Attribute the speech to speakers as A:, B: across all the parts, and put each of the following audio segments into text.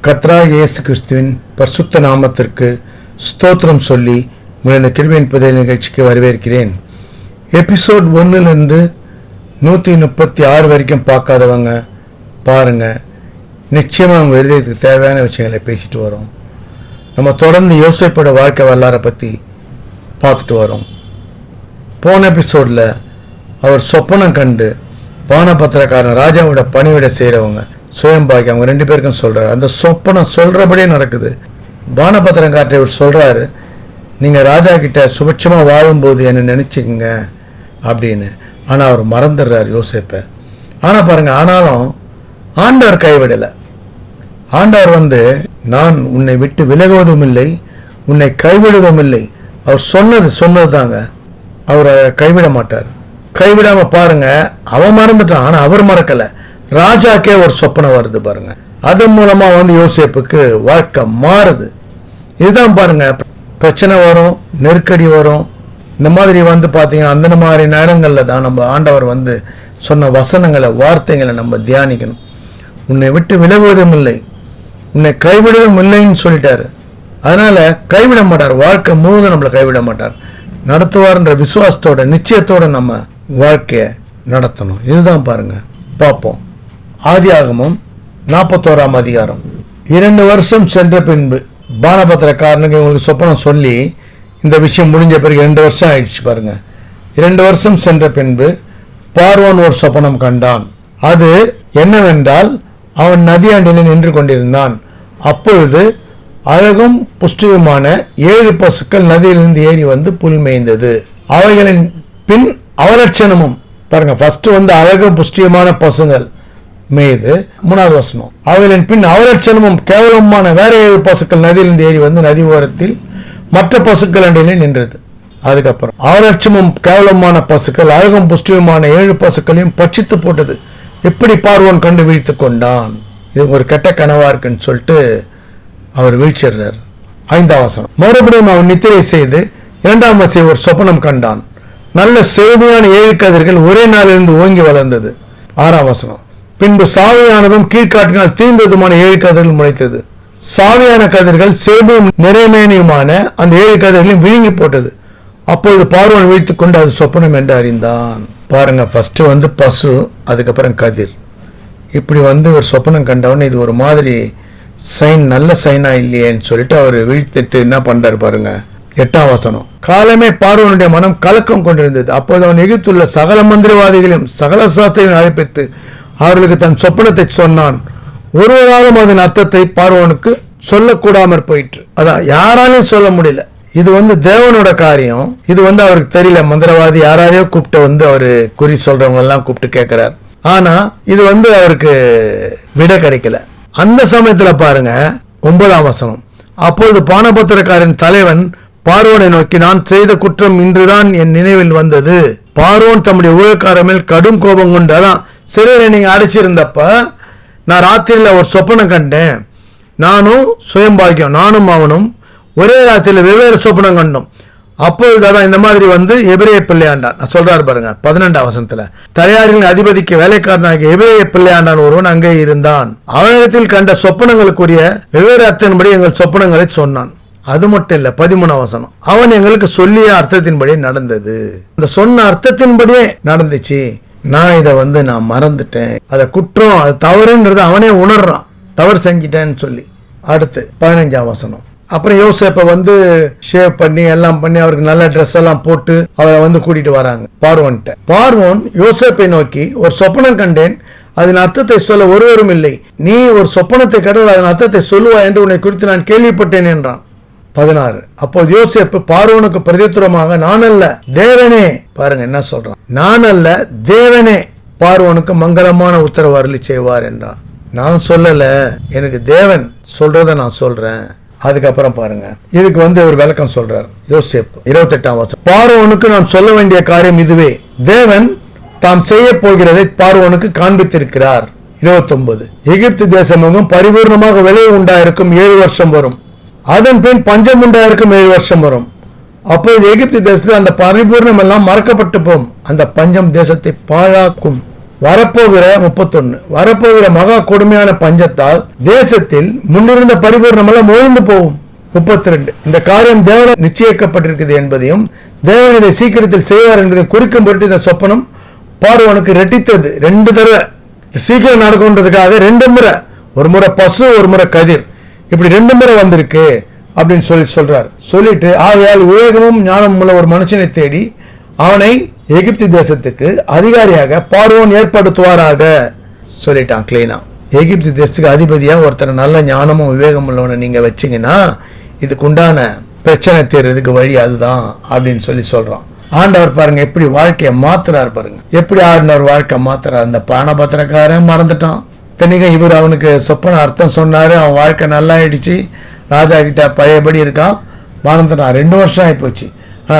A: கர்த்தராகிய இயேசு கிறிஸ்துவின் பரிசுத்த நாமத்திற்கு ஸ்தோத்திரம் சொல்லி இந்த கிருபையின் புதையல் நிகழ்ச்சிக்கு வரவேற்கிறேன். எபிசோட் 1லிருந்து 136 வரைக்கும் பார்க்காதவங்க பாருங்க. நிச்சயமாக அவங்க எழுதியதுக்கு தேவையான விஷயங்களை பேசிட்டு வரோம். நம்ம தொடர்ந்து யோசேப்போட வாழ்க்கை வரலாறை பற்றி பார்த்துட்டு வரோம். போன எபிசோடில் அவர் சொப்பனம் கண்டு பானபத்திரக்காரன் ராஜாவோட பணிவிட செய்கிறவங்க சுயம்பாக்கி அவங்க 2 பேருக்கும் சொல்கிறார். அந்த சொப்பனம் சொல்கிறபடியே நடக்குது. பானபத்திரக்காரர் இவர் சொல்கிறாரு, நீங்கள் ராஜா கிட்ட சுபட்சமாக வாழும்போது என்ன நினச்சிக்கங்க அப்படின்னு. ஆனால் அவர் மறந்துடுறார் யோசேப்பை. ஆனால் பாருங்கள், ஆனாலும் ஆண்டவர் கைவிடலை. ஆண்டவர் நான் உன்னை விட்டு விலகுவதும் இல்லை, உன்னை கைவிடுவதும் இல்லை. அவர் சொன்னது தாங்க. அவரை கைவிட மாட்டார். கைவிடாம பாருங்க, அவன் மறந்துட்டான், ஆனால் அவர் மறக்கலை. ராஜாக்கே ஒரு சொப்பனம் வருது பாருங்க. அதன் மூலமா யோசேப்புக்கு வாழ்க்கை மாறுது. இதுதான் பாருங்க, பிரச்சனை வரும், நெருக்கடி வரும். இந்த மாதிரி பார்த்தீங்கன்னா அந்த மாதிரி நேரங்களில் தான் நம்ம ஆண்டவர் சொன்ன வசனங்களை, வார்த்தைகளை நம்ம தியானிக்கணும். உன்னை விட்டு விலகுவதும் இல்லை, உன்னை கைவிடுவதும் இல்லைன்னு சொல்லிட்டாரு. அதனால கைவிட மாட்டார். வாழ்க்கை முழுவதும் நம்மளை கைவிட மாட்டார். நடத்துவார்ன்ற விசுவாசத்தோட, நிச்சயத்தோட நம்ம வாழ்க்கையை நடத்தணும். இதுதான் பாருங்க. பார்ப்போம். ஆதியாகமம் 41ஆம் அதிகாரம். 2 வருஷம் சென்ற பின்பு பானபத்திரக்காரனுக்கு இவங்களுக்கு சொப்பனம் சொல்லி இந்த விஷயம் முடிஞ்ச பிறகு 2 வருஷம் ஆயிடுச்சு பாருங்க. 2 வருஷம் சென்ற பின்பு பார்வோன் ஒரு சொப்பனம் கண்டான். அது என்னவென்றால், அவன் நதியாண்டில் நின்று கொண்டிருந்தான். அப்பொழுது அழகும் புஷ்டியுமான 7 பசுக்கள் நதியிலிருந்து ஏறி புல் மேய்ந்தது. அவைகளின் பின் அவலட்சணமும் பாருங்க. ஃபர்ஸ்ட் அழகும் புஷ்டியுமான பசுங்கள் மேய்து. 3வது வசனம், அவைகளின் பின் அவலட்சணமும் கேவலமான வேற 7 பசுக்கள் நதியிலிருந்து ஏறி நதி ஓரத்தில் மற்ற பசுக்கள் அண்டையிலே நின்றது. அதுக்கப்புறம் அவலட்சமும் கேவலமான பசுக்கள் அழகும் புஷ்டியுமான 7 பசுக்களையும் பட்சித்து போட்டது. எப்படி பார்வோன் கண்டு வீழ்த்து கொண்டான். இது ஒரு கெட்ட கனவா இருக்குன்னு சொல்லிட்டு அவர் வீழ்ச்சிடுறார். 5ஆம் வசனம், மறுபடியும் அவன் நித்திரை செய்து 2ஆம் வசை ஒரு சொப்பனம் கண்டான். நல்ல செழுமையான 7 கதிர்கள் ஒரே நாளிலிருந்து ஓங்கி வளர்ந்தது. 6ஆம் வசனம், பின்பு சாவியானதும் கீழ்காட்டினால் தீர்ந்ததுமான 7 கதிர்கள் முளைத்தது. சாவியான கதிர்கள் செழுமையும் நிறைமேனியுமான அந்த 7 கதிர்களையும் விழுங்கி போட்டது. அப்பொழுது பார்வோன் வீழ்த்து கொண்டு அது சொப்பனம் என்று அறிந்தான். பாருங்க, ஃபர்ஸ்ட் பசு, அதுக்கப்புறம் கதிர். இப்படி ஒரு சொப்பனம் கண்டவன் இது ஒரு மாதிரி சைன், நல்ல சைனா இல்லையேன்னு சொல்லிட்டு அவர் வீழ்த்திட்டு என்ன பண்றாரு பாருங்க. 8ஆம் வசனம், காலமே பார்வோனுடைய மனம் கலக்கம் கொண்டிருந்தது. அப்போது அவன் எகிப்துள்ள சகல மந்திரவாதிகளையும் சகல சாஸ்திரிகளையும் அழைப்பித்து அவர்களுக்கு தன் சொப்பனத்தை சொன்னான். ஒருவராலும் அதன் அர்த்தத்தை பார்வோனுக்கு சொல்லக்கூடாமற் போயிற்று. அதான் யாராலையும் சொல்ல முடியல. இது தேவனோட காரியம். இது அவருக்கு தெரியல. மந்திரவாதி யாரையோ கூப்பிட்டு அவரு குறி சொல்றவங்க எல்லாம் கூப்பிட்டு கேட்கிறார். ஆனா இது அவருக்கு விட கிடைக்கல. அந்த சமயத்துல பாருங்க 9ஆம் வசனம், அப்பொழுது பானபத்திரக்காரன் தலைவன் பார்வோனை நோக்கி, நான் செய்த குற்றம் இன்றுதான் என் நினைவில் வந்தது. பார்வோன் தம்முடைய ஊழியக்காரர் மேல் கடும் கோபம் கொண்டு, அதான் சிறையில் நீங்க அடைச்சிருந்தப்ப நான் ராத்திரியில ஒரு சொப்பனம் கண்டேன். நானும் சுயம்பாக்கியம், நானும் அவனும் ஒரே ராத்திரியில் வெவ்வேறு சொப்பனம் கண்டோம். அப்பொழுதுதான் இந்த மாதிரி எபிரேய பிள்ளையாண்டான். நான் சொல்றாரு பாருங்க 12ஆம் வசனத்துல, தலையாரின் அதிபதிக்கு வேலைக்காரனாகிய எபிரேய பிள்ளையாண்டான் ஒருவன் அங்கே இருந்தான். அவனிடத்தில் கண்ட சொப்பனங்களுக்குரிய வெவ்வேறு அர்த்தத்தின்படி எங்கள் சொப்பனங்களை சொன்னான். அது மட்டும் இல்ல, 13ஆம் வசனம், அவன் எங்களுக்கு சொல்லிய அர்த்தத்தின்படியே நடந்தது. அந்த சொன்ன அர்த்தத்தின்படியே நடந்துச்சு. நான் இதை நான் மறந்துட்டேன். அதை குற்றம், அது தவறுன்றது அவனே உணர்றான், தவறு செஞ்சிட்டேன்னு சொல்லி. அடுத்து 15ஆம் வசனம், அப்புறம் யோசேப்பை ஷேவ் பண்ணி எல்லாம் பண்ணி அவருக்கு நல்ல ட்ரெஸ் எல்லாம் போட்டு அவரை கூட்டிட்டு வராங்க பார்வோன்ட்ட. பார்வோன் யோசேப்பை நோக்கி, ஒரு சொப்பனம் கண்டேன், அதன் அர்த்தத்தை சொல்ல ஒருவரும் இல்லை. நீ ஒரு சொப்பனத்தை கடவுள் அதன் அர்த்தத்தை சொல்லுவா என்று உன்னை குறித்து நான் கேள்விப்பட்டேன் என்றான். 16, அப்போது யோசேப்பு பார்வோனுக்கு பிரதித்துரமாக, நான் அல்ல தேவனே, பாருங்க என்ன சொல்றான், நான் அல்ல தேவனே பார்வோனுக்கு மங்களமான உத்தரவு அருளி செய்வார் என்றான். நான் சொல்லல, எனக்கு தேவன் சொல்றத நான் சொல்றேன். அதுக்கப்புறம் பாருங்க, இதுக்கு ஒரு விளக்கம் சொல்றார் யோசேப்பு. 28ஆம் வசனம், பார்வோனுக்கு நான் சொல்ல வேண்டிய காரியம் இதுவே, தேவன் தாம் செய்ய போகிறதை பார்வோனுக்கு காண்பித்திருக்கிறார். 29, எகிப்து தேசமும் பரிபூர்ணமாக விளைவு உண்டாயிருக்கும் 7 வருஷம் வரும். அதன் பின் பஞ்சம் உண்டாயிருக்கும் 7 வருஷம் வரும். அப்போது எகிப்து தேசத்தில் அந்த பரிபூர்ணம் எல்லாம் மறக்கப்பட்டு போம். அந்த பஞ்சம் தேசத்தை பாழாக்கும். வரப்போகிற 31 வரப்போகிற மகா கொடுமையான பஞ்சத்தால் தேசத்தில் முன்னிருந்த பரிபூர்ணம் எல்லாம் ஒழிந்து போகும். 32 இந்த காரியம் தேவனால் நிச்சயிக்கப்பட்டிருக்கிறது என்பதையும் தேவன் இதை சீக்கிரத்தில் செய்வார் என்பதை குறிக்கும் பொருட்டு இந்த சொப்பனம் பார்வோனுக்கு ரெட்டித்தது. 2 தடவை சீக்கிரம் நடக்கும்ன்றதுக்காக 2 முறை, ஒரு முறை பசு ஒரு முறை கதிர், இப்படி 2 முறை வந்திருக்கு அப்படின்னு சொல்றார். சொல்லிட்டு ஆகையால் விவேகமும் ஞானமும் உள்ள ஒரு மனுஷனை தேடி அவனை எகிப்து தேசத்துக்கு அதிகாரியாக பார்வோன் ஏற்படுத்துவாராக சொல்லிட்டான் கிளீனா. எகிப்து தேசத்துக்கு அதிபதியா ஒருத்தர் நல்ல ஞானமும் விவேகம் உள்ளவனை நீங்க வச்சீங்கன்னா இதுக்குண்டான பிரச்சனை தீர்றதுக்கு வழி அதுதான் அப்படின்னு சொல்றான். ஆண்டவர் பாருங்க எப்படி வாழ்க்கையை மாத்துறாரு பாருங்க, எப்படி ஆண்டவர் வாழ்க்கை மாத்துறாரு. அந்த பானபத்திரக்காரன் மறந்துட்டான். தனிக்க இவர் அவனுக்கு சொப்பன அர்த்தம் சொன்னாரு, அவன் வாழ்க்கை நல்லா ஆயிடுச்சு, ராஜா கிட்ட பழையபடி இருக்கான், மறந்துட்டான். 2 வருஷம் ஆகி போச்சு.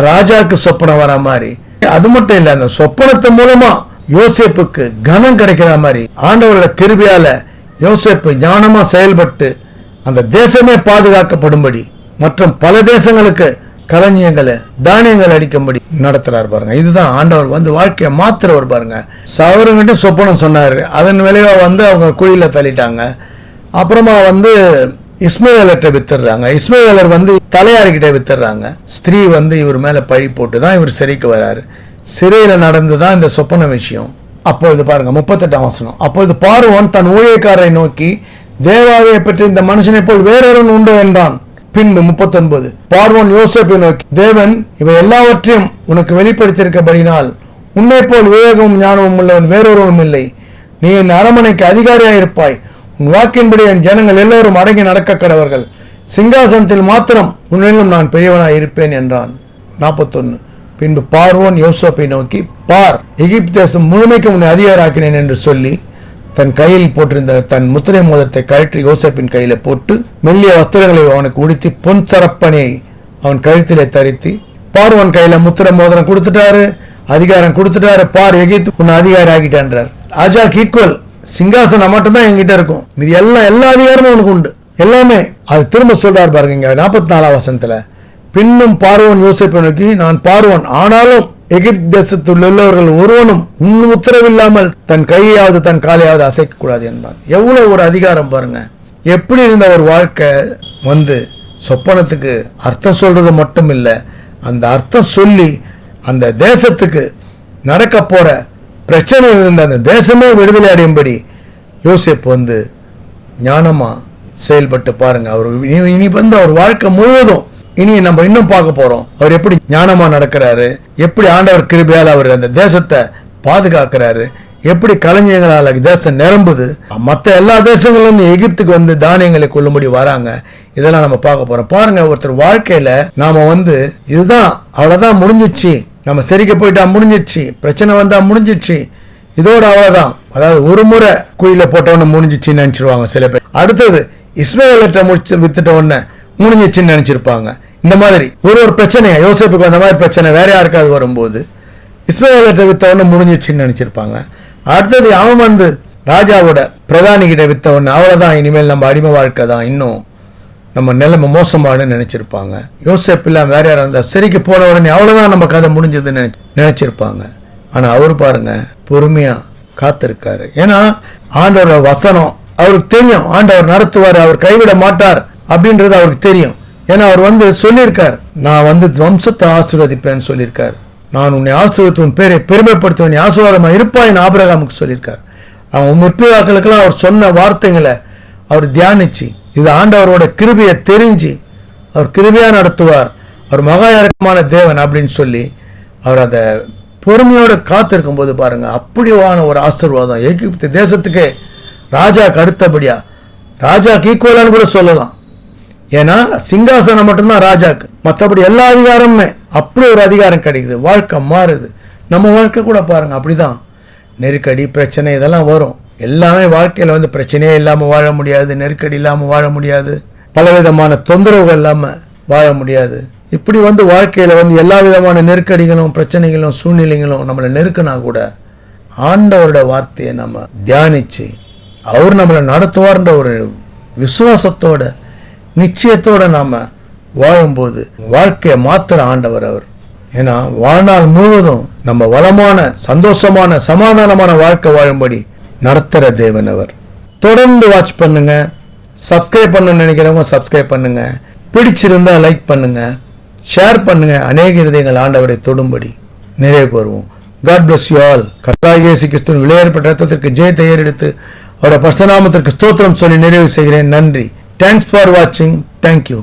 A: ராஜாவுக்கு சொப்பனம் வர மாதிரி, அது மட்டும் இல்ல அந்த சொப்பனத்து மூலமா யோசேப்புக்கு கனம் கிடைக்கிற மாதிரி ஆண்டவரோட கிருபையால யோசேப்பு ஞானமா செயல்பட்டு அந்த தேசமே பாதுகாக்கப்படும்படி மற்றும் பல தேசங்களுக்கு களஞ்சியங்களை தானியங்கள் அடிக்கும்படி நடத்துறாரு பாருங்க. இதுதான் ஆண்டவர் வாழ்க்கையை மாத்துறவர் பாருங்க. சவரங்கிட்ட சொப்பனம் சொன்னாரு, அதன் விளைவா அவங்க குழியில தள்ளிட்டாங்க. அப்புறமா இஸ்மவேலர்கிட்ட வித்துறாங்க. இஸ்மவேலர் தலையாரிக்கிட்ட வித்துறாங்க. ஸ்திரீ இவர் மேல பழி போட்டு தான் இவர் சிறைக்கு வராரு. சிறையில நடந்துதான் இந்த சொப்பன விஷயம். அப்பொழுது பாருங்க 38ஆம் வசனம். அப்பொழுது பார்வோன் தன் ஊழியக்காரரை நோக்கி, தேவாவையை பற்றி இந்த மனுஷனை போல் வேறொருவன் உண்டு என்றான். பின்பு 39 பார்வோன் யோசேப்பை நோக்கி, தேவன் இவை எல்லாவற்றையும் உனக்கு வெளிப்படுத்தியிருக்கபடினால் உன்னை போல் விவேகமும் ஞானமும் உள்ளவன் வேறொருவனும் இல்லை. நீ என் அரமனைக்கு அதிகாரியாயிருப்பாய். உன் வாக்கின்படி என் ஜனங்கள் எல்லோரும் அடங்கி நடக்க கடவர்கள். சிங்காசனத்தில் மாத்திரம் உன்னிலும் நான் பெரியவனாய் இருப்பேன் என்றான். 41 பின்பு பார்வோன் யோசேப்பை நோக்கி, பார், எகிப்து தேசம் முழுமைக்கு உன்னை அதிகாராக்கினேன் என்று சொல்லி தன் கையில் போட்டிருந்த தன் முத்திரை மோதிரத்தை கழற்றி யோசேப்பின் கையில போட்டு மெல்லிய வஸ்திரங்களை அவனுக்கு உடுத்தி பொன் சரப்பனை அவன் கழுத்திலே தரித்து பார்வோன் கையில முத்திரை மோதிரம் கொடுத்துட்டாரு, அதிகாரம் கொடுத்துட்டாரு. பார், எகிப்து உன்னை அதிகாரி ஆகிட்டான்றார். ராஜாக்கு ஈக்குவல் சிங்காசனம் மட்டும்தான் என்கிட்ட இருக்கும், இது எல்லா அதிகாரமும் உனக்கு உண்டு எல்லாமே. அது திரும்ப சொல்றாரு பாருங்க இங்க 44ஆம் வசனத்துல. பின்னும் பார்வோன் யோசேப்பை நோக்கி, நான் பார்வோன், ஆனாலும் எகிப்து தேசத்தில் உள்ளவர்கள் ஒருவனும் உன் உத்தரவில்லாமல் தன் கையாவது தன் காலையாவது அசைக்க கூடாது என்றான். எவ்வளவு ஒரு அதிகாரம் பாருங்க. எப்படி இருந்த ஒரு வாழ்க்கை சொப்பனத்துக்கு அர்த்தம் சொல்றது மட்டும் இல்ல, அந்த அர்த்தம் சொல்லி அந்த தேசத்துக்கு நடக்க போற பிரச்சனை இருந்த அந்த தேசமே விடுதலை அடையும்படி யோசேப்பு ஞானமா செயல்பட்டு பாருங்க. அவர் இனி அவர் வாழ்க்கை முழுவதும் இனி நம்ம இன்னும் பார்க்க போறோம். அவர் எப்படி ஞானமா நடக்கிறாரு, எப்படி ஆண்டவர் கிருபையால் அவர் அந்த தேசத்தை பாதுகாக்கிறாரு, எப்படி களஞ்சியங்களால தேசம் நிரம்புது. மற்ற எல்லா தேசங்களும் எகிப்துக்கு தானியங்களை கொள்ளும்படி வராங்க. இதெல்லாம் நம்ம பார்க்க போறோம். பாருங்க, ஒருத்தர் வாழ்க்கையில நாம இதுதான் அவ்வளவுதான் முடிஞ்சிச்சு, நம்ம சரிக்க போயிட்டா முடிஞ்சிச்சு, பிரச்சனை வந்தா முடிஞ்சிச்சு, இதோட அவ்வளவுதான். அதாவது ஒரு முறை குழியில போட்டவன முடிஞ்சிச்சுன்னு நினைச்சிருவாங்க சில பேர். அடுத்தது இஸ்மவேலர்ட்ட முடிச்சு வித்துட்ட உடனே முடிஞ்சிச்சுன்னு நினைச்சிருப்பாங்க. இந்த மாதிரி ஒரு பிரச்சனையா யோசேப்புக்கு அந்த மாதிரி பிரச்சனை வேற யாருக்காவது வரும்போது இஸ்மவேலர்ட்ட வித்த உடனே முடிஞ்சிச்சுன்னு நினைச்சிருப்பாங்க. அடுத்தது அவன் ராஜாவோட பிரதானி கிட்ட வித்த உடனே அவ்வளவுதான், இனிமேல் நம்ம அடிமை வாழ்க்கை தான், இன்னும் நம்ம நிலைமை மோசமானு நினைச்சிருப்பாங்க. யோசேப்பு இல்லாம வேற யாரும் இருந்தா சரிக்கு போன உடனே அவ்வளவுதான் நம்ம கதை முடிஞ்சதுன்னு நினைச்சிருப்பாங்க. ஆனா அவரு பாருங்க பொறுமையா காத்திருக்காரு. ஏன்னா ஆண்டவரோட வசனம் அவருக்கு தெரியும், ஆண்டவர் நடத்துவார், அவர் கைவிட மாட்டார் அப்படின்றது அவருக்கு தெரியும். ஏன்னா அவர் சொல்லியிருக்கார், நான் வம்சத்தை ஆசீர்வதிப்பேன்னு சொல்லியிருக்கார். நான் உன்னை ஆசீர்வதித்து உன் பேரை பெருமைப்படுத்துவேன், ஆசீர்வாதமா இருப்பாயின் ஆபிரகாமுக்கு சொல்லியிருக்கார். அவன் முற்பிதாக்களுக்கெல்லாம் அவர் சொன்ன வார்த்தைகளை அவர் தியானிச்சு, இது ஆண்டவரோட கிருபையை தெரிஞ்சு அவர் கிருபையா நடத்துவார், அவர் மகா இரக்கமான தேவன் அப்படின்னு சொல்லி அவர் அந்த பொறுமையோட காத்திருக்கும் போது பாருங்க அப்படியான ஒரு ஆசீர்வாதம். எகிப்து தேசத்துக்கு ராஜாக்கு அடுத்தபடியா, ராஜாக்கு ஈக்குவலான்னு கூட சொல்லலாம். ஏன்னா சிங்காசனம் மட்டும்தான் ராஜாக்கு, மற்றபடி எல்லா அதிகாரமுமே அப்படி ஒரு அதிகாரம் கிடைக்குது. வாழ்க்கை மாறுது. நம்ம வாழ்க்கை கூட பாருங்க அப்படிதான். நெருக்கடி பிரச்சனை இதெல்லாம் வரும். எல்லாமே வாழ்க்கையில பிரச்சனையே இல்லாம வாழ முடியாது, நெருக்கடி இல்லாம வாழ முடியாது, பலவிதமான தொந்தரவுகள் இல்லாம வாழ முடியாது. இப்படி வாழ்க்கையில எல்லா விதமான நெருக்கடிகளும் பிரச்சனைகளும் சூழ்நிலைகளும் நம்மளை நெருக்கினா கூட ஆண்டவரோட வார்த்தையை நம்ம தியானிச்சு அவர் நம்மளை நடத்துவார்ன்ற ஒரு விசுவாசத்தோட நிச்சயத்தோட நாம வாழும்போது வாழ்க்கையை மாத்திர ஆண்டவர் அவர். ஏன்னா வாழ்நாள் முழுவதும் நம்ம வளமான, சந்தோஷமான, சமாதானமான வாழ்க்கை வாழும்படி நடத்துகிற தேவன் அவர். தொடர்ந்து வாட்ச் பண்ணுங்க. சப்ஸ்கிரைப் பண்ண நினைக்கிறவங்க சப்ஸ்கிரைப் பண்ணுங்க. பிடிச்சிருந்தா லைக் பண்ணுங்க, ஷேர் பண்ணுங்க. அநேக இருதயங்கள் ஆண்டவரை தொடும்படி நிறைவு பெறுவோம். God bless you all. கர்த்தராகிய இயேசு கிறிஸ்துவின் விலையேறப்பட்ட ரத்தத்திற்கு ஜெயத்தை ஏறெடுத்து அவருடைய பரிசுத்த நாமத்திற்கு ஸ்தோத்திரம் சொல்லி நிறைவு செய்கிறேன். நன்றி. தேங்க்ஸ் ஃபார் வாட்சிங். தேங்க்யூ.